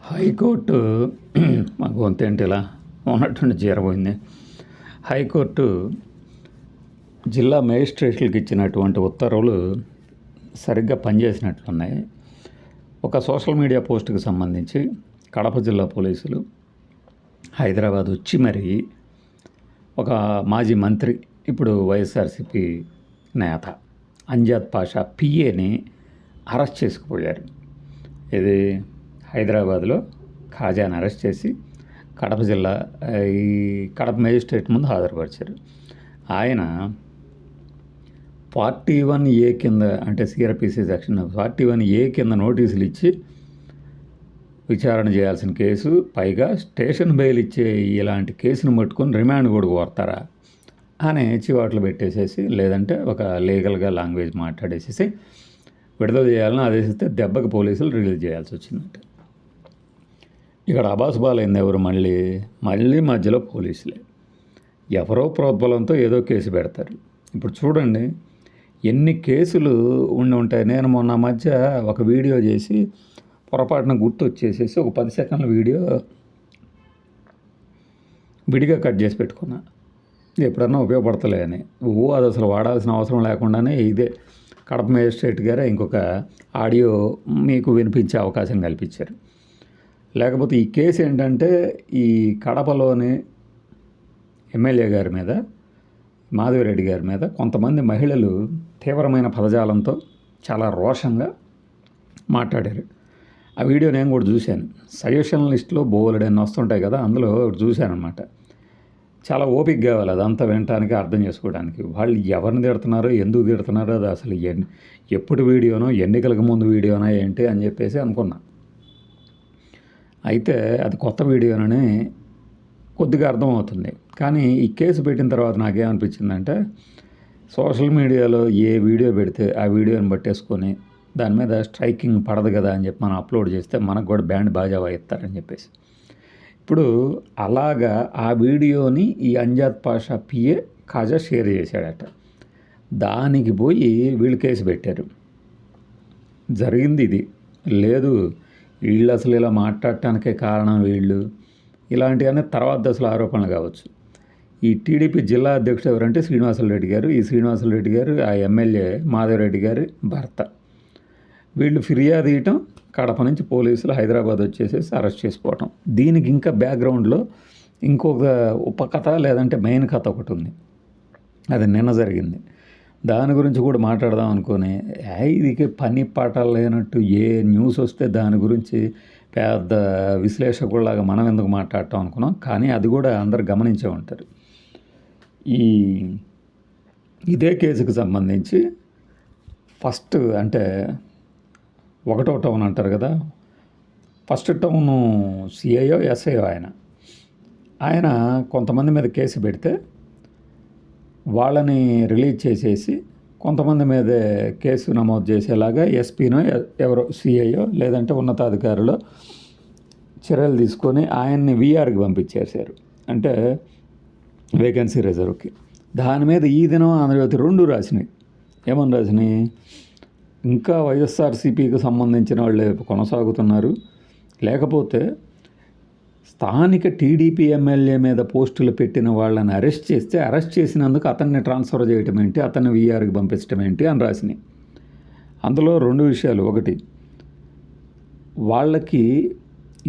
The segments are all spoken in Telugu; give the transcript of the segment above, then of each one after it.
హైకోర్టు మా గొంతేంటి ఇలా ఉన్నట్టుండి జీరబోయింది. హైకోర్టు జిల్లా మేజిస్ట్రేట్లకు ఇచ్చినటువంటి ఉత్తర్వులు సరిగ్గా పనిచేసినట్లున్నాయి. ఒక సోషల్ మీడియా పోస్టుకు సంబంధించి కడప జిల్లా పోలీసులు హైదరాబాద్ వచ్చి మరి ఒక మాజీ మంత్రి, ఇప్పుడు వైఎస్ఆర్సీపీ నేత అంజాద్ పాషా పిఏని అరెస్ట్ చేసుకుపోయారు. ఇది హైదరాబాద్లో ఖాజాని అరెస్ట్ చేసి కడప జిల్లా ఈ కడప మేజిస్ట్రేట్ ముందు హాజరుపరిచారు. ఆయన 41A కింద, అంటే సిఆర్పిసి సెక్షన్ 41A కింద నోటీసులు ఇచ్చి విచారణ చేయాల్సిన కేసు, పైగా స్టేషన్ బెయిల్ ఇచ్చే ఇలాంటి కేసును పట్టుకొని రిమాండ్ కూడా కోరతారా అని చివాట్లు పెట్టేసేసి, లేదంటే ఒక లీగల్గా లాంగ్వేజ్ మాట్లాడేసేసి విడుదల చేయాలని ఆదేశిస్తే దెబ్బకి పోలీసులు రిలీజ్ చేయాల్సి వచ్చిందంట. ఇక్కడ అబాస్ బాలైంది ఎవరు? మళ్ళీ మధ్యలో పోలీసులే. ఎవరో ప్రోద్బలంతో ఏదో కేసు పెడతారు. ఇప్పుడు చూడండి ఎన్ని కేసులు ఉండి ఉంటాయి. నేను మొన్న మధ్య ఒక వీడియో చేసి పొరపాటున గుర్తొచ్చేసేసి ఒక 10 సెకండ్ల వీడియో విడిగా కట్ చేసి పెట్టుకున్నా, ఎప్పుడన్నా ఉపయోగపడతలే అని. అది అసలు వాడాల్సిన అవసరం లేకుండానే ఇదే కడప మేజిస్ట్రేట్ గారే ఇంకొక ఆడియో మీకు వినిపించే అవకాశం కల్పించారు. లేకపోతే ఈ కేసు ఏంటంటే, ఈ కడపలోని ఎమ్మెల్యే గారి మీద, మాధవిరెడ్డి గారి మీద కొంతమంది మహిళలు తీవ్రమైన పదజాలంతో చాలా రోషంగా మాట్లాడారు. ఆ వీడియో నేను కూడా చూశాను. సజెషన్ లిస్ట్లో బోలెడన్ని వస్తుంటాయి కదా, అందులో చూశానమాట. చాలా ఓపిక కావాలి అదంతా వినటానికి, అర్థం చేసుకోవడానికి. వాళ్ళు ఎవరిని తిడుతున్నారో, ఎందుకు తిడుతున్నారో, అది అసలు ఎప్పుడు వీడియోనో, ఎన్నికలకు ముందు వీడియోనో ఏంటి అని చెప్పేసి అనుకున్నా. అయితే అది కొత్త వీడియోనని కొద్దిగా అర్థమవుతుంది. కానీ ఈ కేసు పెట్టిన తర్వాత నాకేమనిపించిందంటే, సోషల్ మీడియాలో ఏ వీడియో పెడితే ఆ వీడియోని పట్టేసుకొని దాని మీద స్ట్రైకింగ్ పడదు కదా అని చెప్పి మనం అప్లోడ్ చేస్తే మనకు కూడా బ్యాండ్ బాజా వాయిస్తారని చెప్పేసి. ఇప్పుడు అలాగా ఆ వీడియోని ఈ అంజాద్ పాషా పిఏ ఖాజా షేర్ చేశాడట. దానికి పోయి వీళ్ళు కేసు పెట్టారు. జరిగింది ఇది. లేదు వీళ్ళు అసలు ఇలా మాట్లాడటానికే కారణం వీళ్ళు, ఇలాంటివన్నీ తర్వాత దశల ఆరోపణలు కావచ్చు. ఈ టీడీపీ జిల్లా అధ్యక్షుడు ఎవరంటే శ్రీనివాసరెడ్డి గారు. ఈ శ్రీనివాసరెడ్డి గారు ఆ ఎమ్మెల్యే మాధవరెడ్డి గారి భర్త. వీళ్ళు ఫిర్యాదు ఇవ్వటం, కడప నుంచి పోలీసులు హైదరాబాద్ వచ్చేసేసి అరెస్ట్ చేసుకోవటం. దీనికి ఇంకా బ్యాక్గ్రౌండ్లో ఇంకొక ఉపకథ, లేదంటే మెయిన్ కథ ఒకటి ఉంది. అది నిన్న జరిగింది. దాని గురించి కూడా మాట్లాడదాం అనుకుని, ఇది పని పాఠాలు లేనట్టు ఏ న్యూస్ వస్తే దాని గురించి పెద్ద విశ్లేషకుల్లాగా మనం ఎందుకు మాట్లాడటం అనుకున్నాం. కానీ అది కూడా అందరు గమనించే ఉంటారు. ఇదే కేసుకు సంబంధించి ఫస్ట్, అంటే 1వ టౌన్ అంటారు కదా, ఫస్ట్ టౌను సిఐఓ ఎస్ఐఓ ఆయన కొంతమంది మీద కేసు పెడితే వాళ్ళని రిలీజ్ చేసేసి కొంతమంది మీదే కేసు నమోదు చేసేలాగా ఎస్పీనో ఎవరో సిఐఓ లేదంటే ఉన్నతాధికారులు చర్యలు తీసుకొని ఆయన్ని వీఆర్కి పంపించేశారు, అంటే వేకెన్సీ రిజర్వ్కి. దాని మీద ఈ దినం ఆంధ్రజ్యోతి 2 రాసినాయి. ఏమని రాసినాయి? ఇంకా వైఎస్ఆర్సీపీకి సంబంధించిన వాళ్ళే కొనసాగుతున్నారు, లేకపోతే స్థానిక టీడీపీ ఎమ్మెల్యే మీద పోస్టులు పెట్టిన వాళ్ళని అరెస్ట్ చేస్తే అరెస్ట్ చేసినందుకు అతన్ని ట్రాన్స్ఫర్ చేయటం ఏంటి, అతన్ని వీఆర్కి పంపించడం ఏంటి అని రాసినాయి. అందులో 2 విషయాలు. ఒకటి, వాళ్ళకి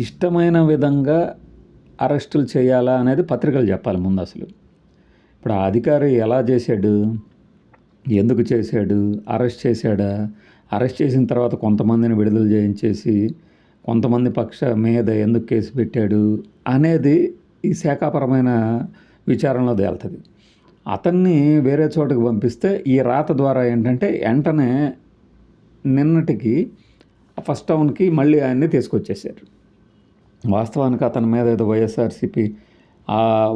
ఇష్టమైన విధంగా అరెస్టులు చేయాలా అనేది పత్రికలు చెప్పాలి ముందు. అసలు ఇప్పుడు ఆ అధికారి ఎలా చేశాడు, ఎందుకు చేశాడు, అరెస్ట్ చేశాడా, అరెస్ట్ చేసిన తర్వాత కొంతమందిని విడుదల చేయించేసి కొంతమంది పక్ష మీద ఎందుకు కేసు పెట్టాడు అనేది ఈ శాఖాపరమైన విచారణలో తేలుతుంది. అతన్ని వేరే చోటుకు పంపిస్తే ఈ రాత ద్వారా ఏంటంటే వెంటనే నిన్నటికి ఫస్ట్ టౌన్కి మళ్ళీ ఆయన్ని తీసుకొచ్చేసారు. వాస్తవానికి అతని మీద ఏదో వైఎస్ఆర్సీపీ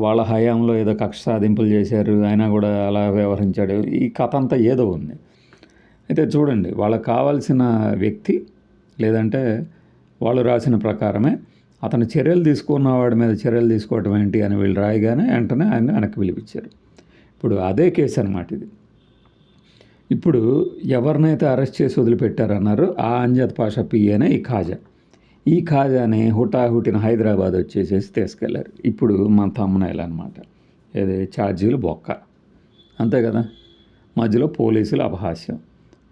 వాళ్ళ హయాంలో ఏదో కక్ష సాధింపులు చేశారు, అయినా కూడా అలా వ్యవహరించాడు, ఈ కథ అంతా ఏదో ఉంది. అయితే చూడండి, వాళ్ళకి కావాల్సిన వ్యక్తి, లేదంటే వాళ్ళు రాసిన ప్రకారమే అతను చర్యలు తీసుకున్న వాడి మీద చర్యలు తీసుకోవటం ఏంటి అని వీళ్ళు రాయగానే వెంటనే ఆయన వెనక్కి పిలిపించారు. ఇప్పుడు అదే కేసు అన్నమాట ఇది. ఇప్పుడు ఎవరినైతే అరెస్ట్ చేసి వదిలిపెట్టారన్నారో ఆ అంజద్ పాషా పిఏనే ఈ ఖాజా. ఈ ఖాజాని హుటాహుటిన హైదరాబాద్ వచ్చేసేసి తీసుకెళ్లారు. ఇప్పుడు మా తమ్మునేలు అనమాట. ఏది ఛార్జీలు బొక్క, అంతే కదా. మధ్యలో పోలీసుల అపహాస్యం.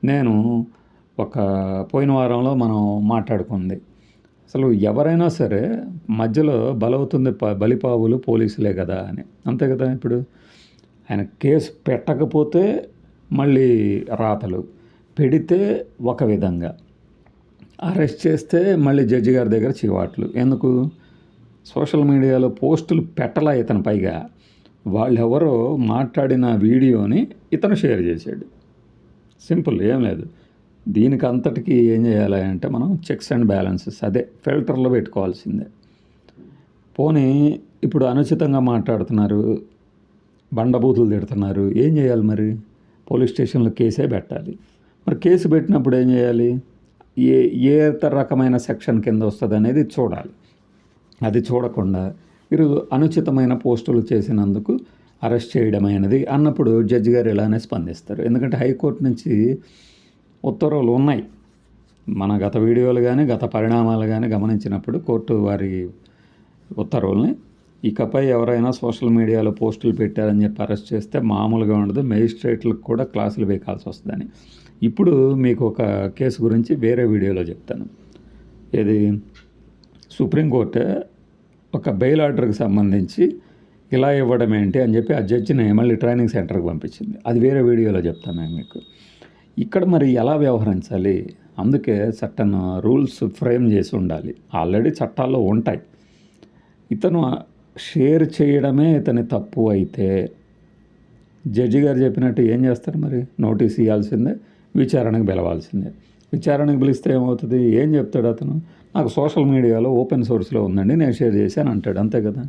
నేను పోయిన వారంలో మనం మాట్లాడుకుంది, అసలు ఎవరైనా సరే మధ్యలో బలవుతుంది బలిపావులు పోలీసులే కదా అని, అంతే కదా. ఇప్పుడు ఆయన కేసు పెట్టకపోతే మళ్ళీ రాతలు, పెడితే ఒక విధంగా, అరెస్ట్ చేస్తే మళ్ళీ జడ్జి గారి దగ్గర చివాట్లు. ఎందుకు? సోషల్ మీడియాలో పోస్టులు పెట్టలా ఇతను. పైగా వాళ్ళెవరో మాట్లాడిన వీడియోని ఇతను షేర్ చేశాడు. సింపుల్, ఏం లేదు. దీనికి అంతటికీ ఏం చేయాలి అంటే మనం చెక్స్ అండ్ బ్యాలెన్సెస్, అదే ఫిల్టర్లో పెట్టుకోవాల్సిందే. పోనీ ఇప్పుడు అనుచితంగా మాట్లాడుతున్నారు, బండబూతులు తిడుతున్నారు, ఏం చేయాలి మరి? పోలీస్ స్టేషన్లో కేసే పెట్టాలి. మరి కేసు పెట్టినప్పుడు ఏం చేయాలి? ఏ రకమైన సెక్షన్ కింద వస్తుంది అనేది చూడాలి. అది చూడకుండా మీరు అనుచితమైన పోస్టులు చేసినందుకు అరెస్ట్ చేయడమైనది అన్నప్పుడు జడ్జి గారు ఇలానే స్పందిస్తారు. ఎందుకంటే హైకోర్టు నుంచి ఉత్తర్వులు ఉన్నాయి. మన గత వీడియోలు కానీ గత పరిణామాలు కానీ గమనించినప్పుడు కోర్టు వారి ఉత్తర్వుల్ని, ఇకపై ఎవరైనా సోషల్ మీడియాలో పోస్టులు పెట్టారని చెప్పి అరెస్ట్ చేస్తే మామూలుగా ఉండదు, మేజిస్ట్రేట్లకు కూడా క్లాసులు వేయకాల్సి వస్తుందని. ఇప్పుడు మీకు ఒక కేసు గురించి వేరే వీడియోలో చెప్తాను. ఇది సుప్రీంకోర్టు ఒక బెయిల్ ఆర్డర్కి సంబంధించి ఇలా ఇవ్వడం ఏంటి అని చెప్పి ఆ జడ్జిని మళ్ళీ ట్రైనింగ్ సెంటర్కి పంపించింది. అది వేరే వీడియోలో చెప్తాను నేను మీకు. ఇక్కడ మరి ఎలా వ్యవహరించాలి, అందుకే సర్టన్ రూల్స్ ఫ్రేమ్ చేసి ఉండాలి. ఆల్రెడీ చట్టాల్లో ఉంటాయి. ఇతను షేర్ చేయడమే ఇతని తప్పు అయితే జడ్జి గారు చెప్పినట్టు ఏం చేస్తారు మరి? నోటీస్ ఇవ్వాల్సిందే, విచారణకు పిలవాల్సిందే. విచారణకు పిలిస్తే ఏమవుతుంది? ఏం చెప్తాడు అతను? నాకు సోషల్ మీడియాలో ఓపెన్ సోర్స్లో ఉందండి, నేను షేర్ చేశాను అంటాడు, అంతే కదా.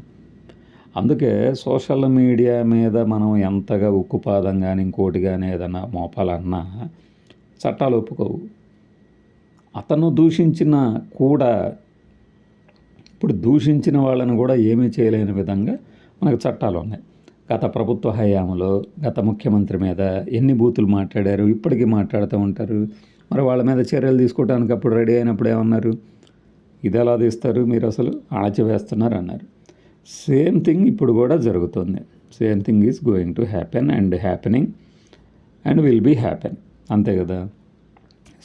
అందుకే సోషల్ మీడియా మీద మనం ఎంతగా ఉక్కుపాదం కానీ ఇంకోటి కానీ ఏదన్నా మోపాలన్నా చట్టాలు ఒప్పుకోవు. అతను దూషించిన కూడా, ఇప్పుడు దూషించిన వాళ్ళని కూడా ఏమీ చేయలేని విధంగా మనకు చట్టాలు ఉన్నాయి. గత ప్రభుత్వ హయాంలో గత ముఖ్యమంత్రి మీద ఎన్ని బూతులు మాట్లాడారు, ఇప్పటికీ మాట్లాడుతూ ఉంటారు. మరి వాళ్ళ మీద చర్యలు తీసుకోవడానికి అప్పుడు రెడీ అయినప్పుడు ఏమన్నారు? ఇది ఎలా తీస్తారు మీరు, అసలు అణచివేస్తున్నారు అన్నారు. సేమ్ థింగ్ ఇప్పుడు కూడా జరుగుతుంది. Same thing is going to happen and happening and will be happen, అంతే కదా.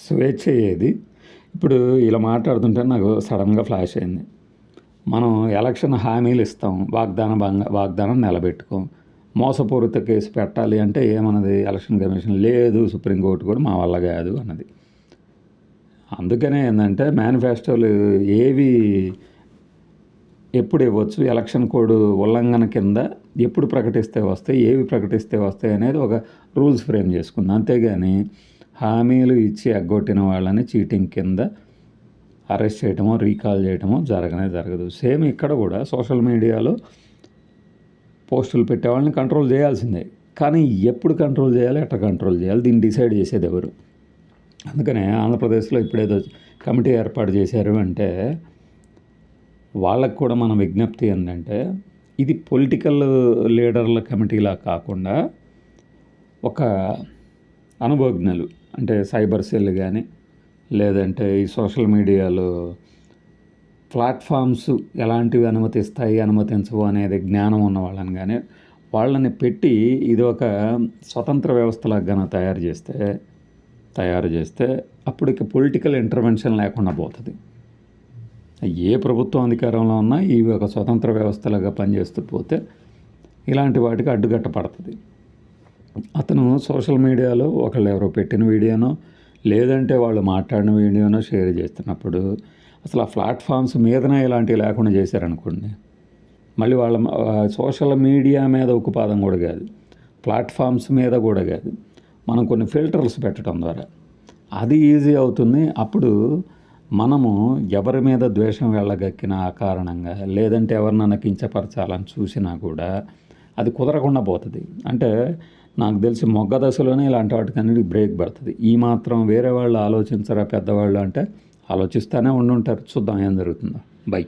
స్వేచ్ఛ ఏది? ఇప్పుడు ఇలా మాట్లాడుతుంటే నాకు సడన్గా ఫ్లాష్ అయింది. మనం ఎలక్షన్ హామీలు ఇస్తాం, వాగ్దానం నిలబెట్టుకోం. మోసపూరిత కేసు పెట్టాలి అంటే ఏమన్నది ఎలక్షన్ కమిషన్? లేదు, సుప్రీంకోర్టు కూడా మా వల్ల కాదు అన్నది. అందుకనే ఏంటంటే మేనిఫెస్టోలు ఏవి ఎప్పుడు ఇవ్వచ్చు, ఎలక్షన్ కోడ్ ఉల్లంఘన కింద ఎప్పుడు ప్రకటిస్తే వస్తాయి, ఏవి ప్రకటిస్తే వస్తాయి అనేది ఒక రూల్స్ ఫ్రేమ్ చేసుకుంది. అంతేగాని హామీలు ఇచ్చి ఎగ్గొట్టిన వాళ్ళని చీటింగ్ కింద అరెస్ట్ చేయటమో రీకాల్ చేయటమో జరగదు. సేమ్ ఇక్కడ కూడా సోషల్ మీడియాలో పోస్టులు పెట్టే వాళ్ళని కంట్రోల్ చేయాల్సిందే. కానీ ఎప్పుడు కంట్రోల్ చేయాలి, ఎట్లా కంట్రోల్ చేయాలి, దీన్ని డిసైడ్ చేసేది ఎవరు? అందుకనే ఆంధ్రప్రదేశ్లో ఇప్పుడేదో కమిటీ ఏర్పాటు చేశారు అంటే వాళ్ళకు కూడా మన విజ్ఞప్తి ఏంటంటే, ఇది పొలిటికల్ లీడర్ల కమిటీలా కాకుండా ఒక అనుభవజ్ఞులు, అంటే సైబర్ సెల్ కానీ లేదంటే ఈ సోషల్ మీడియాలో ప్లాట్ఫామ్స్ ఎలాంటివి అనుమతిస్తాయి, అనుమతించవు అనేది జ్ఞానం ఉన్న వాళ్ళని కానీ వాళ్ళని పెట్టి ఇది ఒక స్వతంత్ర వ్యవస్థలాగా కనుక తయారు చేస్తే అప్పుడు ఇక పొలిటికల్ ఇంటర్వెన్షన్ లేకుండా పోతుంది. ఏ ప్రభుత్వం అధికారంలో ఉన్నా ఇవి ఒక స్వతంత్ర వ్యవస్థలాగా పనిచేస్తూ పోతే ఇలాంటి వాటికి అడ్డుకట్ట పడుతుంది. అతను సోషల్ మీడియాలో ఒకళ్ళు ఎవరో పెట్టిన వీడియోనో లేదంటే వాళ్ళు మాట్లాడిన వీడియోనో షేర్ చేస్తున్నప్పుడు అసలు ఆ ప్లాట్ఫామ్స్ మీదనే ఇలాంటివి లేకుండా చేశారనుకోండి, మళ్ళీ వాళ్ళ సోషల్ మీడియా మీద ఉక్కుపాదం కూడా కాదు, ప్లాట్ఫామ్స్ మీద కూడా కాదు, మనం కొన్ని ఫిల్టర్స్ పెట్టడం ద్వారా అది ఈజీ అవుతుంది. అప్పుడు మనము ఎవరి మీద ద్వేషం వెళ్ళగక్కిన ఆ కారణంగా లేదంటే ఎవరినన్నా కించపరచాలని చూసినా కూడా అది కుదరకుండా పోతుంది. అంటే నాకు తెలిసి మొగ్గ దశలోనే ఇలాంటి వాటికన్నిటికి బ్రేక్ పడుతుంది. ఈ మాత్రం వేరే వాళ్ళు ఆలోచించరా పెద్దవాళ్ళు అంటే ఆలోచిస్తూనే ఉండుంటారు. చూద్దాం ఏం జరుగుతుందో. బై.